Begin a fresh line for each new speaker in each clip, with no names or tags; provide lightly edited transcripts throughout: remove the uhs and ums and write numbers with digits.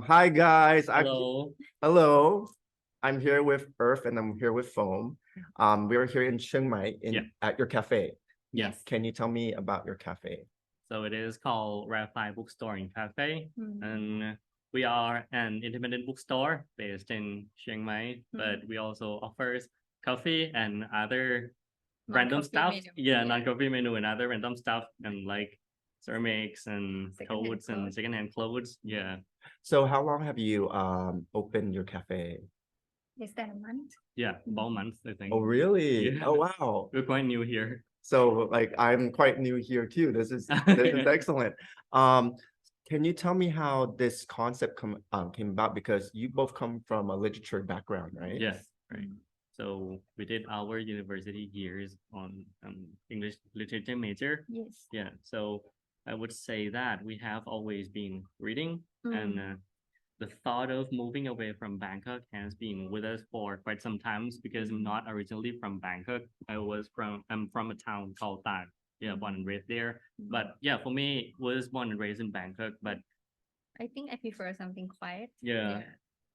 Hi guys.
Hello.
Hello. I'm here with Earth and I'm here with Foam. We're here in Chiang Mai at your cafe.
Yes.
Can you tell me about your cafe?
So it is called Rarefind Bookstore and Cafe, and we are an independent bookstore based in Chiang Mai, but we also offers coffee and other random stuff. Non-coffee menu and other random stuff and like ceramics and coats and secondhand clothes. Yeah.
So how long have you opened your cafe?
Less than a month.
Yeah, about months, I think.
Oh really?
Yeah.
Oh wow.
We're quite new here.
So like I'm quite new here too. This is excellent. Can you tell me how this concept came about? Because you both come from a literature background, right?
Yes, right. So we did our university years on English literature major.
Yes.
Yeah. So I would say that we have always been reading, and the thought of moving away from Bangkok has been with us for quite some time because I'm not originally from Bangkok. I'm from a town called Tak. Yeah, born and raised there. But yeah, for me, was born and raised in Bangkok. But
I think I prefer something quiet.
yeah.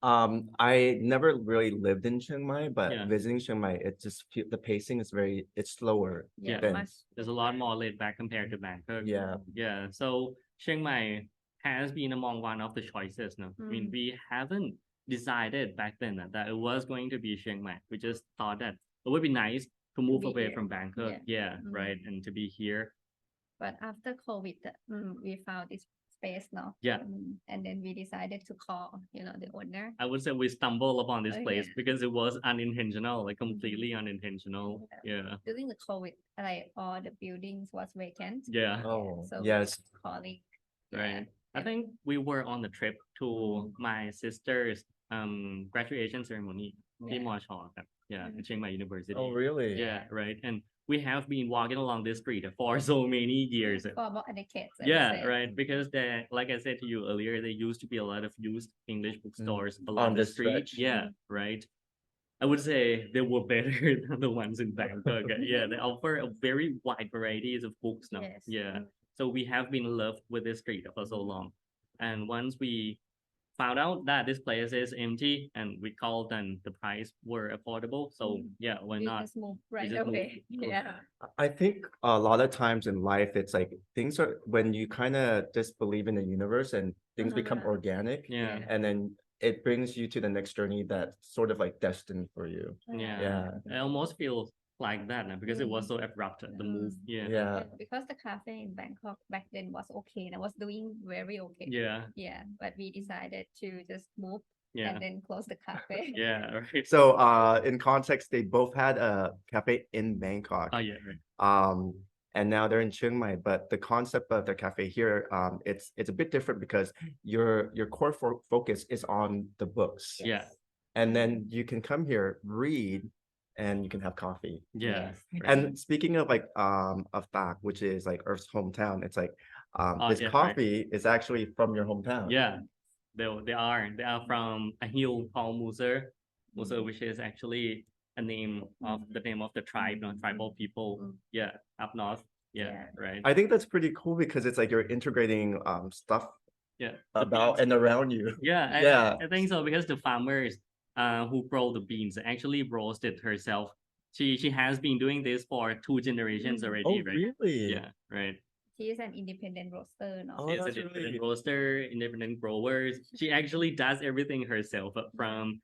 I never really lived in Chiang Mai, but
Yeah.
visiting Chiang Mai, it just the pacing is it's slower.
Yeah,
than-
there's a lot more laid back compared to Bangkok.
Yeah.
Yeah. So Chiang Mai has been among one of the choices. No, I mean we haven't decided back then that it was going to be Chiang Mai. We just thought that it would be nice to move
be
away
here.
from Bangkok. Yeah, right, and to be here.
But after COVID, we found this space now.
Yeah.
And then we decided to call, the owner.
I would say we stumbled upon this place
Yeah.
because it was unintentional, like completely unintentional. Yeah.
During the COVID, like all the buildings was vacant.
Yeah.
Oh,
So
yes.
we calling.
Right. I think we were on the trip to my sister's graduation ceremony in Montreal. Yeah, at Chiang Mai University.
Oh, really?
Yeah, right. And we have been walking along this street for so many years.
For about a decade.
Yeah, right. Because like I said to you earlier, there used to be a lot of used English bookstores along
On
the
the
street.
stretch.
Yeah, right. I would say they were better than the ones in Bangkok. Yeah, they offer a very wide varieties of books now.
Yes.
Yeah. So we have been in love with this street for so long. And once we found out that this place is empty and we called and the price were affordable. So yeah, why
We
not?
just move right
just
away.
moved.
Yeah.
I think a lot of times in life, it's like things are when you kind of just believe in the universe and things become organic,
Yeah.
and then it brings you to the next journey that's sort of like destined for you.
Yeah.
Yeah.
I almost feel like that now because it was so abrupt, the move. Yeah.
Yeah.
Because the cafe in Bangkok back then was okay and was doing very okay.
Yeah.
Yeah, but we decided to just move
Yeah.
and then close the cafe.
Yeah. Right.
So in context, they both had a cafe in Bangkok.
Oh yeah. Right.
And now they're in Chiang Mai, but the concept of the cafe here, it's a bit different because your core focus is on the books.
Yeah.
And then you can come here, read, and you can have coffee.
Yeah.
Yes.
Right.
And speaking of like of Tak, which is like Earth's hometown, it's like this
yeah,
coffee is actually from your hometown.
Yeah. They are from a hill called Muser, which is actually the name of the tribe, tribal people. Yeah, up north. Yeah, right.
I think that's pretty cool because it's like you're integrating stuff
Yeah,
about and around you.
yeah. I think so because the farmers who grow the beans actually roasted herself. She has been doing this for 2 generations already,
Oh,
right?
really?
Yeah, right.
She is an independent roaster. No?
Oh,
She's an
that's
independent
really...
roaster, independent growers. She actually does everything herself from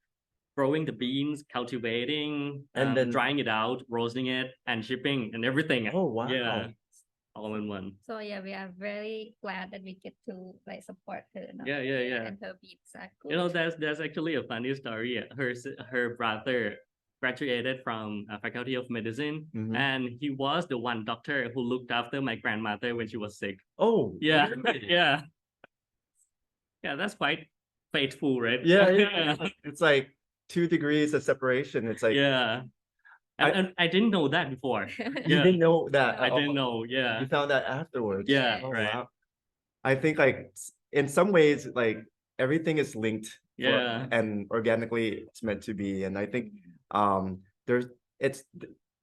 growing the beans, cultivating,
And then
drying it out, roasting it, and shipping and everything.
Oh, wow.
Yeah, all in one.
So yeah, we are very glad that we get to like support her. No?
Yeah.
And her beats are good.
You know, there's actually a funny story. Her brother graduated from a faculty of medicine, and he was the one doctor who looked after my grandmother when she was sick.
Oh,
Yeah,
really?
yeah, that's quite faithful, right?
Yeah. It's like 2 degrees of separation. It's like
Yeah. And I didn't know that before.
you didn't know that.
I didn't know. Yeah.
You found that afterwards.
Yeah,
Oh,
right.
wow. I think like in some ways, like everything is linked.
Yeah.
And organically it's meant to be. And I think it's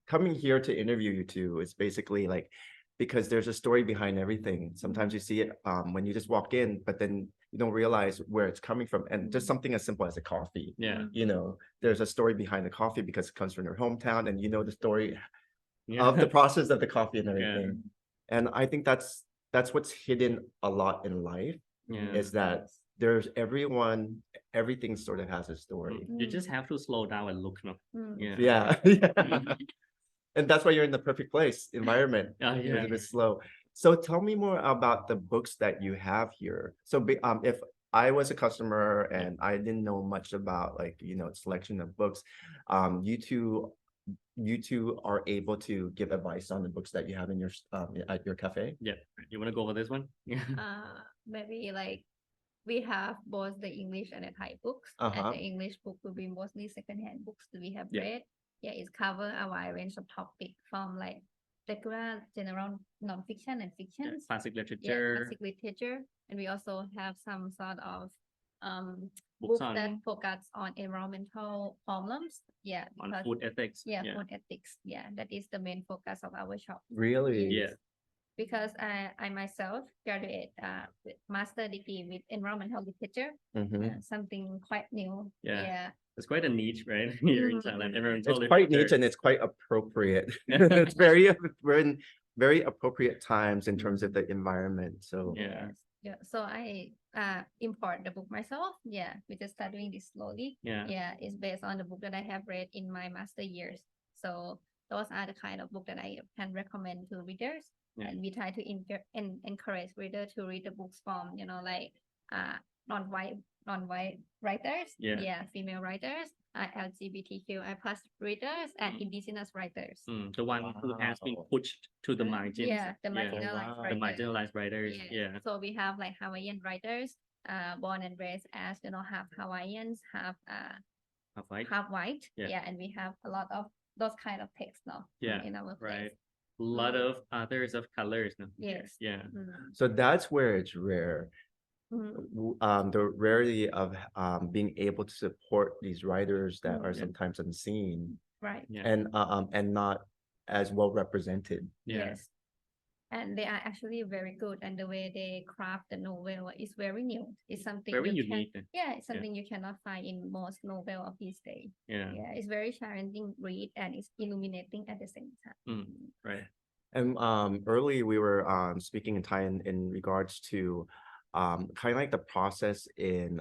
coming here to interview you two. It's basically like because there's a story behind everything. Sometimes you see it when you just walk in, but then you don't realize where it's coming from. And just something as simple as a coffee.
Yeah.
You know, there's a story behind the coffee because it comes from your hometown, and you know the story
Yeah.
of the process of the coffee and
Yeah.
everything. And I think that's what's hidden a lot in life,
Yeah.
is that there's everything sort of has a story.
You just have to slow down and look, no? Yeah.
Yeah. Yeah. And that's why you're in the perfect place, environment.
Oh,
You're
yeah.
a bit slow. So tell me more about the books that you have here. So if I was a customer and I didn't know much about, like, you know, selection of books, you two are able to give advice on the books that you have in your at your cafe.
Yeah. You want to go over this one? Yeah.
Maybe like we have both the English and the Thai books. And the English book will be mostly secondhand books that we have read. Yeah, it's cover a wide range of topics from like regular general non-fiction and fiction.
Classic literature.
Classic literature. And we also have some sort of
Books
books that
on
focus on environmental problems. Yeah,
on
because
food ethics.
food ethics. Yeah, that is the main focus of our shop.
Really?
Yeah.
Because I myself graduate with master degree with environmental literature, something quite new.
Yeah. It's quite a niche, right? Here in Thailand, environmental
It's quite niche
literature.
and it's quite appropriate. It's we're in very appropriate times in terms of the environment. So
Yeah.
Yeah. So I import the book myself. Yeah, we just start doing this slowly.
Yeah.
Yeah, it's based on the book that I have read in my master years. So those are the kind of book that I can recommend to readers.
Yeah.
And we try to encourage reader to read the books from, you know, like non-white writers.
Yeah.
Female writers, LGBTQI plus readers, and indigenous writers.
The one who has been pushed to the margins.
Yeah, the marginalized
wow.
The
writers.
marginalized writers. Yeah.
So we have like Hawaiian writers, born and raised as, you know, half Hawaiians, half
Right.
half white.
Yeah.
And we have a lot of those kind of texts now.
Yeah,
In our place.
Right. A lot of others of colors. No?
Yes.
Yeah.
so that's where it's rare. The rarity of being able to support these writers that are sometimes unseen
Right.
Yeah.
and not as well represented.
Yeah.
Yes. And they are actually very good, and the way they craft the novel is very new. It's something
Very
you
unique.
it's something you cannot find in most novel of these days.
Yeah.
Yeah, it's very challenging read, and it's illuminating at the same time.
Right.
And early we were speaking in Thai in regards to kind of like the process in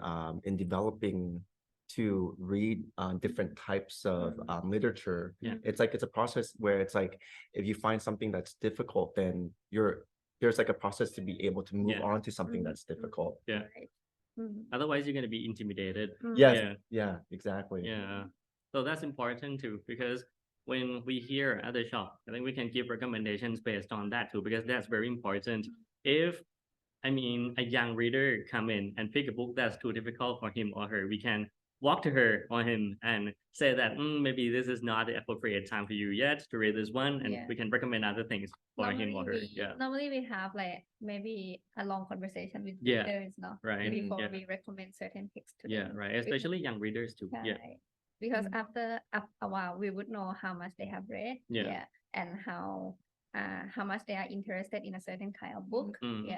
developing to read different types of literature.
Yeah.
It's a process where it's like if you find something that's difficult, then there's like a process to be able to move on to something that's difficult.
Yeah.
Right.
Otherwise, you're going to be intimidated.
Yes. Yeah, exactly.
Yeah. So that's important too, because when we hear at the shop, I think we can give recommendations based on that too, because that's very important. If, I mean, a young reader come in and pick a book that's too difficult for him or her, we can walk to her or him and say that maybe this is not the appropriate time for you yet to read this one, and we can recommend other things for him or her.
Normally we have like maybe a long conversation with
Yeah.
readers, no?
Right.
Before we recommend certain texts to them.
Right. Especially young readers too. Yeah.
Right. Because after a while, we would know how much they have read. And how much they are interested in a certain kind of book.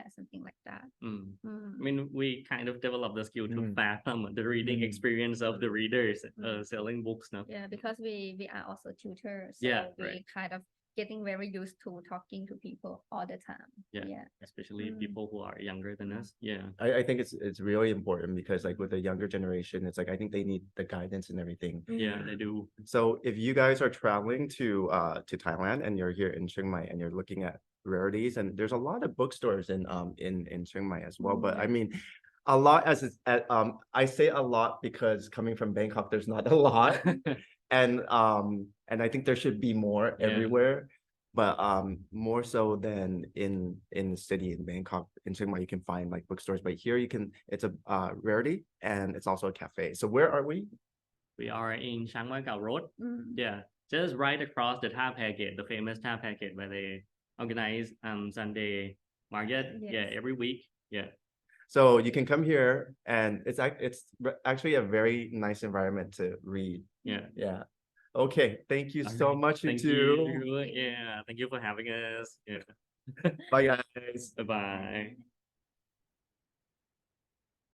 Something like that.
I mean, we kind of develop the skill to fathom the reading experience of the readers selling books now.
Yeah, because we are also tutors. So we kind of getting very used to talking to people all the time.
Especially people who are younger than us.
I think it's really important because like with the younger generation, it's like I think they need the guidance and everything.
Yeah, they do.
So if you guys are traveling to Thailand and you're here in Chiang Mai and you're looking at rarities, and there's a lot of bookstores in Chiang Mai as well. But I mean, a lot I say a lot because coming from Bangkok, there's not a lot. And I think there should be more everywhere, but more so than in the city in Bangkok. In Chiang Mai, you can find like bookstores, but here it's a rarity and it's also a cafe. So where are we?
We are in Chiang Mai Road. Yeah, just right across the Thai Packet, the famous Thai Packet, where they organize Sunday market. Every week.
So you can come here, and it's actually a very nice environment to read. Yeah. Okay. Thank you so much, you two.
Yeah. Thank you for having us. Yeah.
Bye, guys.
Bye-bye.